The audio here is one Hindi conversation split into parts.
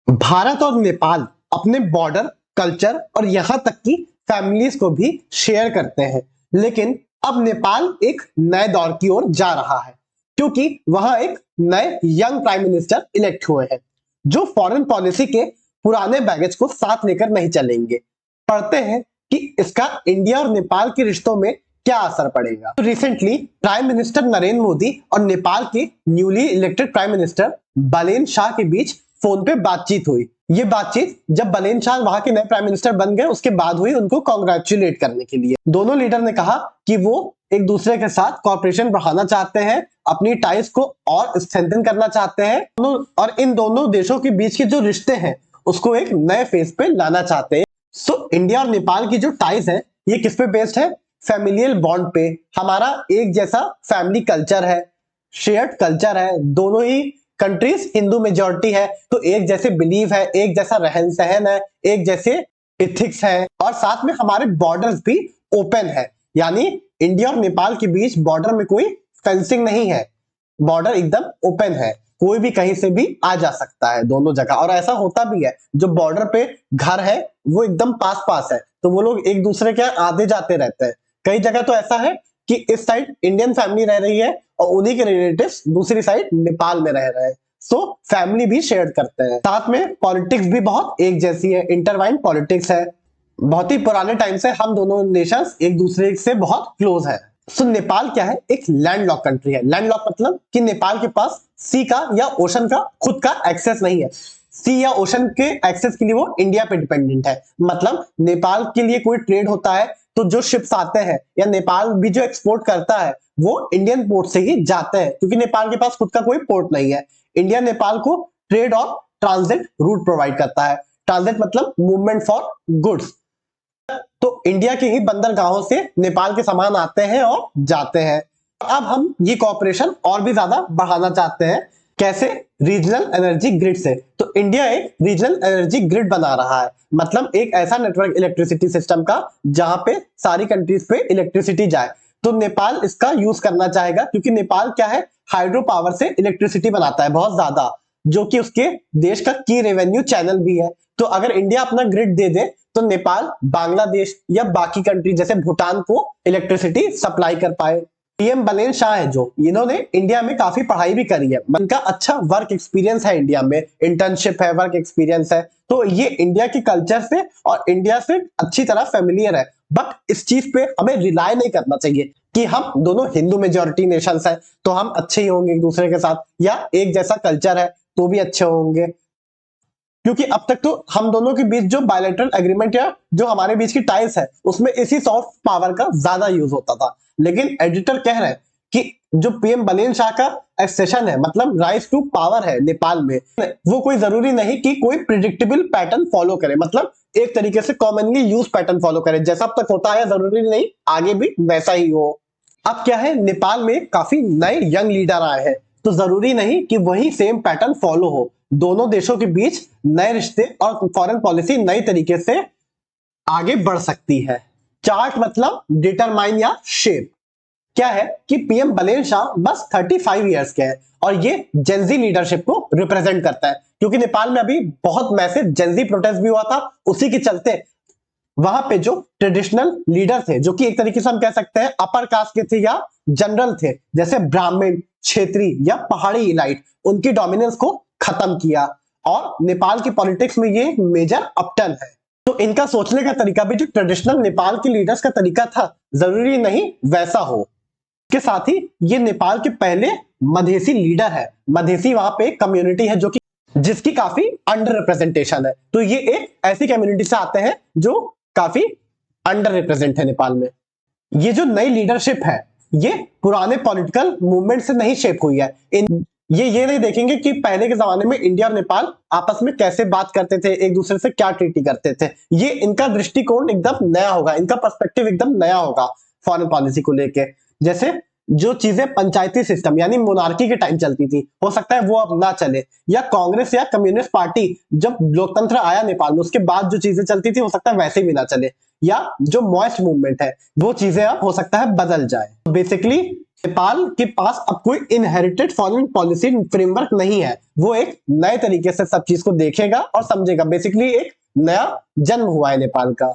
भारत और नेपाल अपने बॉर्डर, कल्चर और यहाँ तक कि फैमिलीज को भी शेयर करते हैं। लेकिन अब नेपाल एक नए दौर की ओर जा रहा है क्योंकि वहां एक नए यंग प्राइम मिनिस्टर इलेक्ट हुए हैं जो फॉरेन पॉलिसी के पुराने बैगेज को साथ लेकर नहीं चलेंगे। पढ़ते हैं कि इसका इंडिया और नेपाल के रिश्तों में क्या असर पड़ेगा। तो recently prime minister Narendra Modi और नेपाल के न्यूली इलेक्टेड प्राइम मिनिस्टर बलेन शाह के बीच फोन पे बातचीत हुई। ये बातचीत जब बलेन शाह वहां के नए प्राइम मिनिस्टर बन गए उसके बाद हुई, उनको कॉन्ग्रेचुलेट करने के लिए। दोनों लीडर ने कहा कि वो एक दूसरे के साथ कॉर्पोरेशन बढ़ाना चाहते हैं, अपनी टाइज को और स्ट्रेंथन करना चाहते हैं और इन दोनों देशों के बीच के जो रिश्ते हैं उसको एक नए फेज पे लाना चाहते हैं। सो इंडिया और नेपाल की जो टाइज है ये किस पे बेस्ड है? फैमिलियल बॉन्ड पे। हमारा एक जैसा फैमिली कल्चर है, शेयर्ड कल्चर है, दोनों ही कंट्रीज हिंदू मेजोरिटी है तो एक जैसे बिलीव है, एक जैसा रहन सहन है, एक जैसे इथिक्स है और साथ में हमारे बॉर्डर्स भी ओपन है। यानी इंडिया और नेपाल के बीच बॉर्डर में कोई फेंसिंग नहीं है, बॉर्डर एकदम ओपन है, कोई भी कहीं से भी आ जा सकता है दोनों जगह। और ऐसा होता भी है, जो बॉर्डर पे घर है वो एकदम पास पास है तो वो लोग एक दूसरे के आते जाते रहते हैं। कई जगह तो ऐसा है कि इस साइड इंडियन फैमिली रह रही है और उन्हीं के रिलेटिव्स दूसरी साइड नेपाल में रह रहे हैं। सो फैमिली भी शेयर करते हैं। साथ में पॉलिटिक्स भी बहुत एक जैसी है, इंटरवाइन पॉलिटिक्स है। बहुत ही पुराने टाइम से हम दोनों नेशंस एक दूसरे से बहुत क्लोज है। सो नेपाल क्या है? एक लैंडलॉक कंट्री है। लैंडलॉक मतलब कि नेपाल के पास सी का या ओशन का खुद का एक्सेस नहीं है। सी या ओशन के एक्सेस के लिए वो इंडिया पे डिपेंडेंट है। मतलब नेपाल के लिए कोई ट्रेड होता है तो जो शिप्स आते हैं या नेपाल भी जो एक्सपोर्ट करता है वो इंडियन पोर्ट से ही जाते हैं क्योंकि नेपाल के पास खुद का कोई पोर्ट नहीं है। इंडिया नेपाल को ट्रेड और ट्रांजिट रूट प्रोवाइड करता है। ट्रांजिट मतलब मूवमेंट फॉर गुड्स। तो इंडिया के ही बंदरगाहों से नेपाल के सामान आते हैं और जाते हैं। अब हम ये कॉर्पोरेशन और भी ज्यादा बढ़ाना चाहते हैं। कैसे? रीजनल एनर्जी ग्रिड से। तो इंडिया एक रीजनल एनर्जी ग्रिड बना रहा है, मतलब एक ऐसा नेटवर्क इलेक्ट्रिसिटी सिस्टम का जहां पे सारी कंट्रीज पे इलेक्ट्रिसिटी जाए। तो नेपाल इसका यूज करना चाहेगा क्योंकि नेपाल क्या है, हाइड्रो पावर से इलेक्ट्रिसिटी बनाता है बहुत ज्यादा, जो कि उसके देश का की रेवेन्यू चैनल भी है। तो अगर इंडिया अपना ग्रिड दे दे तो नेपाल बांग्लादेश या बाकी कंट्री जैसे भूटान को इलेक्ट्रिसिटी सप्लाई कर पाए। पीएम बलेन शाह है जो, इन्होंने इंडिया में काफी पढ़ाई भी करी है, इनका अच्छा वर्क एक्सपीरियंस है, इंडिया में इंटर्नशिप है, वर्क एक्सपीरियंस है। तो ये इंडिया के कल्चर से और इंडिया से अच्छी तरह फेमिलियर है। बट इस चीज पे हमें रिलाय नहीं करना चाहिए कि हम दोनों हिंदू मेजोरिटी नेशंस हैं तो हम अच्छे ही होंगे एक दूसरे के साथ, या एक जैसा कल्चर है तो भी अच्छे होंगे। क्योंकि अब तक तो हम दोनों के बीच जो बायलैटरल एग्रीमेंट या जो हमारे बीच की टाइल्स है उसमें इसी सॉफ्ट पावर का ज्यादा यूज होता था। लेकिन एडिटर कह रहे हैं कि जो पीएम बलेन शाह का एक्सेशन है, मतलब राइज टू पावर है नेपाल में, वो कोई जरूरी नहीं कि कोई प्रिडिक्टेबल पैटर्न फॉलो करे, मतलब एक तरीके से कॉमनली यूज पैटर्न फॉलो करे। जैसा अब तक होता है जरूरी नहीं आगे भी वैसा ही हो। अब क्या है, नेपाल में काफी नए यंग लीडर आए हैं तो जरूरी नहीं कि वही सेम पैटर्न फॉलो हो। दोनों देशों के बीच नए रिश्ते और फॉरेन पॉलिसी नई तरीके से आगे बढ़ सकती है। चार्ट मतलब डिटरमाइन या शेप। क्या है कि पीएम बलेन शाह बस 35 इयर्स के हैं और ये जेंजी लीडरशिप को रिप्रेजेंट करता है क्योंकि नेपाल में अभी बहुत मैसिव जेंजी प्रोटेस्ट भी हुआ था। उसी के चलते वहां पे जो ट्रेडिशनल लीडर थे, जो कि एक तरीके से हम कह सकते हैं अपर कास्ट के थे या जनरल थे, जैसे ब्राह्मण, क्षेत्री या पहाड़ी इलाइट, उनकी डोमिनेंस को खत्म किया और नेपाल की पॉलिटिक्स में ये मेजर अपटर्न है। तो इनका सोचने का तरीका भी जो ट्रेडिशनल नेपाल के लीडर्स का तरीका था जरूरी नहीं वैसा हो। के साथ ही ये नेपाल के पहले मधेसी लीडर है। मधेसी वहां पे एक कम्युनिटी है जो कि जिसकी काफी अंडर रिप्रेजेंटेशन है। तो ये एक ऐसी कम्युनिटी से आते हैं जो काफी अंडर रिप्रेजेंट है नेपाल में। ये जो नई लीडरशिप है ये पुराने पॉलिटिकल मूवमेंट से नहीं शेप हुई है। ये नहीं देखेंगे कि पहले के जमाने में इंडिया और नेपाल आपस में कैसे बात करते थे, एक दूसरे से क्या ट्रीटी करते थे। ये इनका दृष्टिकोण एकदम नया होगा, इनका पर्सपेक्टिव एकदम नया होगा फॉरेन पॉलिसी को लेके। जैसे जो चीजें पंचायती सिस्टम यानी मोनार्की के टाइम चलती थी, हो सकता है वो अब ना चले, या कांग्रेस या कम्युनिस्ट पार्टी जब लोकतंत्र आया नेपाल में उसके बाद जो चीजें चलती थी हो सकता है वैसे भी ना चले, या जो मॉइस्ट मूवमेंट है वो चीजें अब हो सकता है बदल जाए। बेसिकली नेपाल के पास अब कोई इनहेरिटेड फॉरेन पॉलिसी फ्रेमवर्क नहीं है, वो एक नए तरीके से सब चीज को देखेगा और समझेगा। बेसिकली एक नया जन्म हुआ है नेपाल का।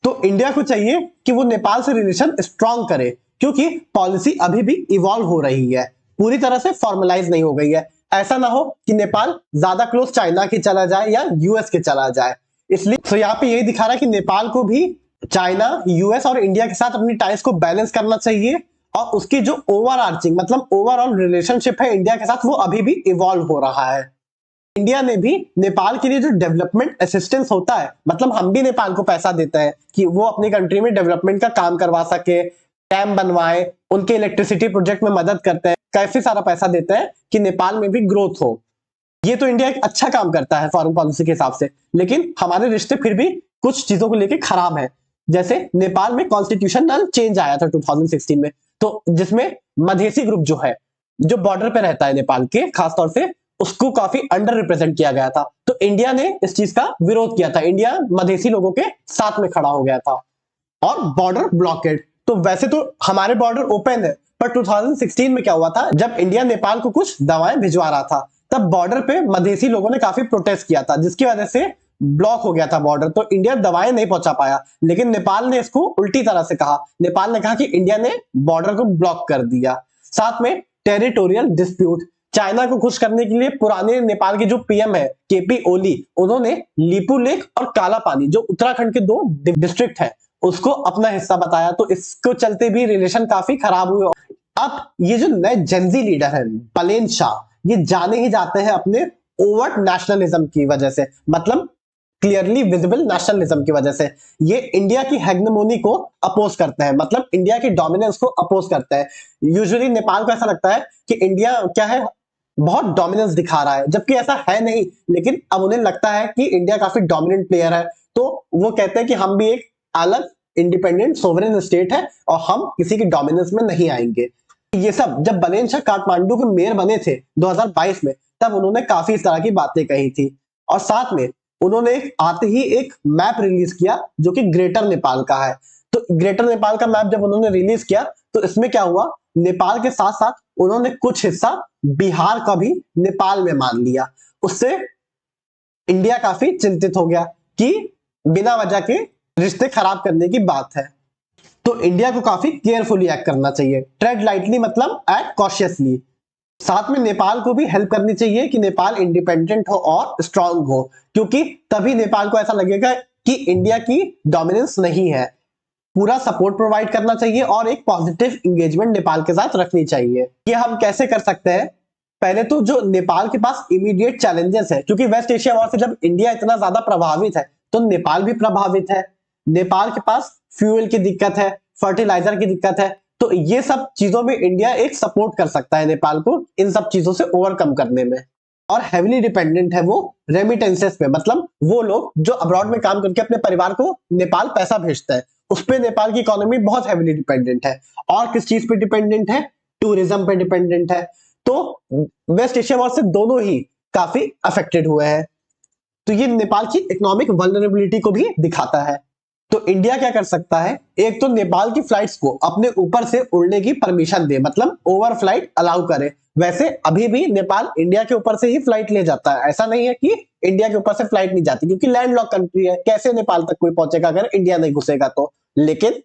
तो इंडिया को चाहिए कि वो नेपाल से रिलेशन स्ट्रांग करे, क्योंकि पॉलिसी अभी भी इवॉल्व हो रही है, पूरी तरह से फॉर्मलाइज नहीं हो गई है। ऐसा ना हो कि नेपाल ज्यादा क्लोज चाइना के चला जाए या यूएस के चला जाए। इसलिए तो यहाँ पे यही दिखा रहा है कि नेपाल को भी चाइना, यूएस और इंडिया के साथ अपनी टाइज को बैलेंस करना चाहिए, और उसकी जो ओवर आर्चिंग मतलब ओवरऑल रिलेशनशिप है इंडिया के साथ, वो अभी भी इवॉल्व हो रहा है। इंडिया ने भी नेपाल के लिए जो डेवलपमेंट असिस्टेंस होता है, मतलब हम भी नेपाल को पैसा देते हैं कि वो अपनी कंट्री में डेवलपमेंट का काम करवा सके, डैम बनवाए, उनके इलेक्ट्रिसिटी प्रोजेक्ट में मदद करते हैं, काफी सारा पैसा देते हैं कि नेपाल में भी ग्रोथ हो। ये तो इंडिया एक अच्छा काम करता है फॉरेन पॉलिसी के हिसाब से, लेकिन हमारे रिश्ते फिर भी कुछ चीजों को लेकर खराब है। जैसे नेपाल में कॉन्स्टिट्यूशनल चेंज आया था 2016 में, तो जिसमें मधेसी ग्रुप जो है, जो बॉर्डर पे रहता है नेपाल के खासतौर से, उसको काफी अंडर रिप्रेजेंट किया गया था। तो इंडिया ने इस चीज का विरोध किया था, इंडिया मधेसी लोगों के साथ में खड़ा हो गया था। और बॉर्डर ब्लॉकेड, तो वैसे तो हमारे बॉर्डर ओपन है, पर 2016 में क्या हुआ था, जब इंडिया नेपाल को कुछ दवाएं भिजवा रहा था, तब बॉर्डर पे मधेसी लोगों ने काफी प्रोटेस्ट किया था, जिसकी वजह से ब्लॉक हो गया था बॉर्डर। तो इंडिया दवाएं नहीं पहुंचा पाया, लेकिन नेपाल ने इसको उल्टी तरह से कहा। नेपाल ने कहा कि इंडिया ने बॉर्डर को ब्लॉक कर दिया। साथ में टेरिटोरियल डिस्प्यूट, चाइना को खुश करने के लिए पुराने नेपाल के जो पीएम है केपी ओली, उन्होंने लिपू लेक और काला पानी, जो उत्तराखंड के दो डिस्ट्रिक्ट है, उसको अपना हिस्सा बताया। तो इसको चलते भी रिलेशन काफी खराब हुए। अब ये जो नए जेनजी लीडर है पलेन शाह, ये जाने ही जाते हैं अपने ओवर्ट नेशनलिज्म की वजह से, मतलब क्लियरली विजिबल नेशनलिज्म की वजह से। ये इंडिया की हेगमोनी को अपोज करते हैं, मतलब इंडिया की डोमिनेंस को अपोज करते हैं। यूजुअली नेपाल को ऐसा लगता है कि इंडिया क्या है, बहुत डोमिनेंस दिखा रहा है, जबकि ऐसा है नहीं। लेकिन अब उन्हें लगता है कि इंडिया काफी डोमिनेंट प्लेयर है, तो वो कहते हैं कि हम भी एक अलग इंडिपेंडेंट सोवरेन स्टेट है और हम किसी की डोमिनेंस में नहीं आएंगे। ये सब जब बलेन शाह काठमांडू के मेयर बने थे 2022 में, तब उन्होंने काफी इस तरह की बातें कही थी। और साथ में उन्होंने आते ही एक मैप रिलीज किया जो कि ग्रेटर नेपाल का है। तो ग्रेटर नेपाल का मैप जब उन्होंने रिलीज किया, तो इसमें क्या हुआ, नेपाल के साथ साथ उन्होंने कुछ हिस्सा बिहार का भी नेपाल में मान लिया। उससे इंडिया काफी चिंतित हो गया कि बिना वजह के रिश्ते खराब करने की बात है। तो इंडिया को काफी केयरफुली एक्ट करना चाहिए, ट्रेड लाइटली मतलब एक्ट कॉशियसली। साथ में नेपाल को भी हेल्प करनी चाहिए कि नेपाल इंडिपेंडेंट हो और स्ट्रांग हो, क्योंकि तभी नेपाल को ऐसा लगेगा कि इंडिया की डोमिनेंस नहीं है। पूरा सपोर्ट प्रोवाइड करना चाहिए और एक पॉजिटिव एंगेजमेंट नेपाल के साथ रखनी चाहिए। ये हम कैसे कर सकते हैं, पहले तो जो नेपाल के पास इमीडिएट चैलेंजेस है, क्योंकि वेस्ट एशिया वॉर से जब इंडिया इतना ज्यादा प्रभावित है, तो नेपाल भी प्रभावित है। नेपाल के पास फ्यूल की दिक्कत है, फर्टिलाइजर की दिक्कत है, तो ये सब चीजों में इंडिया एक सपोर्ट कर सकता है नेपाल को इन सब चीजों से ओवरकम करने में। और हेविली डिपेंडेंट है वो रेमिटेंसेस पे, मतलब वो लोग जो अब्रॉड में काम करके अपने परिवार को नेपाल पैसा भेजते हैं, उस पे नेपाल की इकोनॉमी बहुत हेविली डिपेंडेंट है। और किस चीज पे डिपेंडेंट है, टूरिज्म पे डिपेंडेंट है। तो वेस्ट एशिया वॉर से दोनों ही काफी अफेक्टेड हुए हैं। तो ये नेपाल की इकोनॉमिक वल्नरेबिलिटी को भी दिखाता है। तो इंडिया क्या कर सकता है, एक तो नेपाल की फ्लाइट्स को अपने ऊपर से उड़ने की परमिशन दे, मतलब ओवर फ्लाइट अलाउ करे। वैसे अभी भी नेपाल इंडिया के ऊपर से ही फ्लाइट ले जाता है, ऐसा नहीं है कि इंडिया के ऊपर से फ्लाइट नहीं जाती, क्योंकि लैंडलॉक कंट्री है, कैसे नेपाल तक कोई पहुंचेगा अगर इंडिया नहीं घुसेगा तो। लेकिन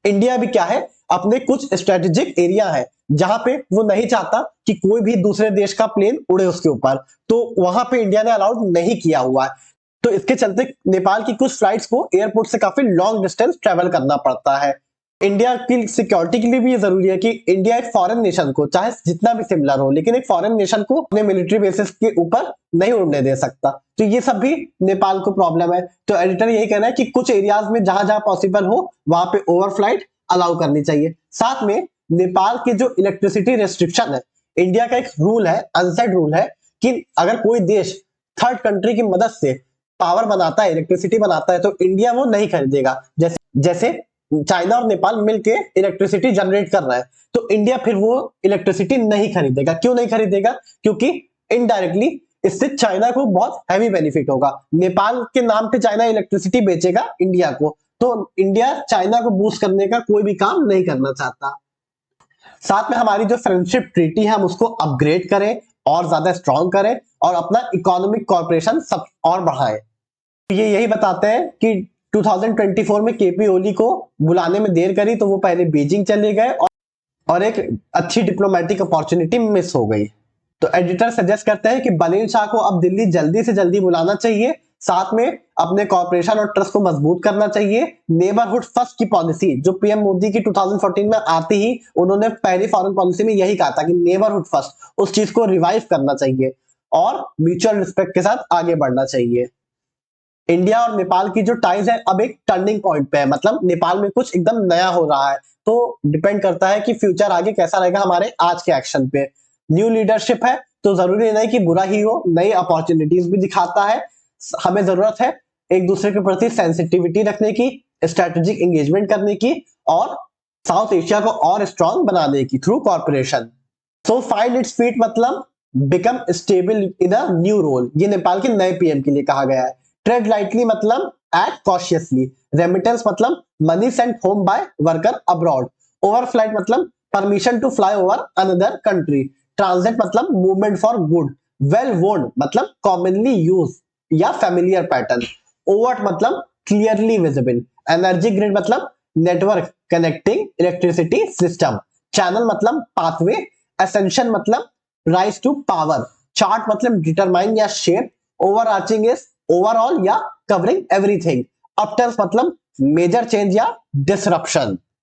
इंडिया भी क्या है, अपने कुछ स्ट्रेटेजिक एरिया है जहां पे वो नहीं चाहता कि कोई भी दूसरे देश का प्लेन उड़े उसके ऊपर, तो वहां पे इंडिया ने अलाउड नहीं किया हुआ है। तो इसके चलते नेपाल की कुछ फ्लाइट्स को एयरपोर्ट से काफी लॉन्ग डिस्टेंस ट्रेवल करना पड़ता है। इंडिया की सिक्योरिटी के लिए भी ये जरूरी है कि इंडिया एक फॉरेन नेशन को, चाहे जितना भी सिमिलर हो, लेकिन एक फॉरेन नेशन को अपने मिलिट्री बेसिस के ऊपर नहीं उड़ने दे सकता। तो ये सब भी नेपाल को प्रॉब्लम है। तो एडिटर यही कहना है कि कुछ एरियाज में जहां जहां पॉसिबल हो वहां पे ओवरफ्लाइट अलाउ करनी चाहिए। साथ में नेपाल की जो इलेक्ट्रिसिटी रेस्ट्रिक्शन है, इंडिया का एक रूल है, अनसेड रूल है, कि अगर कोई देश थर्ड कंट्री की मदद से पावर बनाता है, इलेक्ट्रिसिटी बनाता है, तो इंडिया वो नहीं खरीदेगा। जैसे जैसे चाइना और नेपाल मिलके इलेक्ट्रिसिटी जनरेट कर रहा है, तो इंडिया फिर वो इलेक्ट्रिसिटी नहीं खरीदेगा। क्यों नहीं खरीदेगा, क्योंकि इनडायरेक्टली इससे चाइना को बहुत हैवी बेनिफिट होगा। नेपाल के नाम पे चाइना इलेक्ट्रिसिटी बेचेगा इंडिया को, तो इंडिया चाइना को बूस्ट करने का कोई भी काम नहीं करना चाहता। साथ में हमारी जो फ्रेंडशिप ट्रीटी है हम उसको अपग्रेड करें और ज्यादा स्ट्रॉन्ग करें और अपना इकोनॉमिक कॉर्पोरेशन सब और बढ़ाएं। ये यही बताते हैं कि 2024 में केपी ओली को बुलाने में देर करी तो वो पहले बीजिंग चले गए और एक अच्छी डिप्लोमेटिक अपॉर्चुनिटी मिस हो गई। तो एडिटर सजेस्ट करते हैं कि बनील शाह को अब दिल्ली जल्दी से जल्दी बुलाना चाहिए, साथ में अपने कॉर्पोरेशन और ट्रस्ट को मजबूत करना चाहिए। नेबरहुड फर्स्ट की पॉलिसी जो पीएम मोदी की 2014 में आती ही उन्होंने पहली फॉरेन पॉलिसी में यही कहा था कि नेबरहुड फर्स्ट, उस चीज को रिवाइव करना चाहिए और म्यूचुअल रिस्पेक्ट के साथ आगे बढ़ना चाहिए। इंडिया और नेपाल की जो टाइज है अब एक टर्निंग पॉइंट पे है, मतलब नेपाल में कुछ एकदम नया हो रहा है। तो डिपेंड करता है कि फ्यूचर आगे कैसा रहेगा हमारे आज के एक्शन पे। न्यू लीडरशिप है तो जरूरी नहीं कि बुरा ही हो, नई अपॉर्चुनिटीज भी दिखाता है। हमें जरूरत है एक दूसरे के प्रति सेंसिटिविटी रखने की, स्ट्रेटेजिक एंगेजमेंट करने की और साउथ एशिया को और स्ट्रांग बनाने की through corporation. So find its feet मतलब become stable in a new role, ये नेपाल के नए पीएम के लिए कहा गया है। ट्रेड लाइटली मतलब एक्ट कॉशियसली। रेमिटेंस मतलब money sent home by worker abroad. Overflight मतलब permission to fly over another country. Transit मतलब movement for good. Well worn मतलब कॉमनली यूज या फेमिलियर पैटर्न। ओवर्ट मतलब क्लियरली विजिबल। एनर्जी ग्रिड मतलब network connecting electricity system. Channel मतलब पाथवे। एसेंशन मतलब राइज टू पावर। चार्ट मतलब डिटरमाइन या शेप। ओवरआर्चिंग इज ओवरऑल या कवरिंग एवरीथिंग। अपटर्न्स मतलब मेजर चेंज या डिसरप्शन।